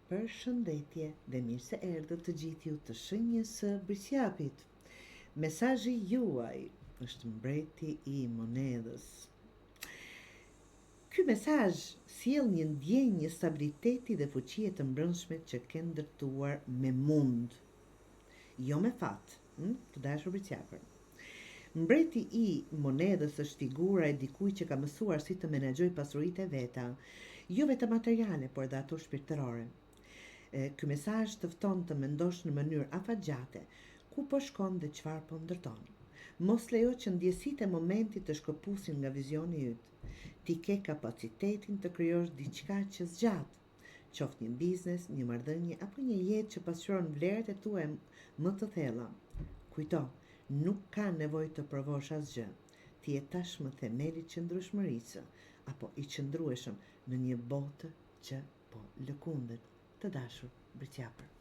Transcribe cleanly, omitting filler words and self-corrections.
Përshëndetje dhe mirë se erdhët të gjithë ju të shenjës së Brisjapit. Mesazhi juaj është mbreti i monedhës. Ky mesazh sjell një ndjenjë stabiliteti dhe fuqie të mbrëmshme që ke ndërtuar me mund, jo me fat, të dashur Brisjapër. Mbreti i monedhës është figura e dikujt që ka mësuar si të menaxhojë pasuritë e veta, jo vetëm materiale, por dhe ato shpirtërore. Ky mesazh të fton të mendosh në mënyrë afatgjate, ku po shkon dhe çfarë po ndërton. Mos lejo që ndjesitë e momentit të shkëpusin nga vizioni yt. Ti ke kapacitetin të krijosh diçka që zgjat, qoftë një biznes, një marrëdhënie apo një jetë që pasqyron vlerat e tua më të thella. Kujto, nuk ka nevojë të provosh asgjë. Ti je tashmë themeli i qëndrueshmërisë apo i qëndrueshëm në një botë që po lëkundet. Të dashur Brisjapër.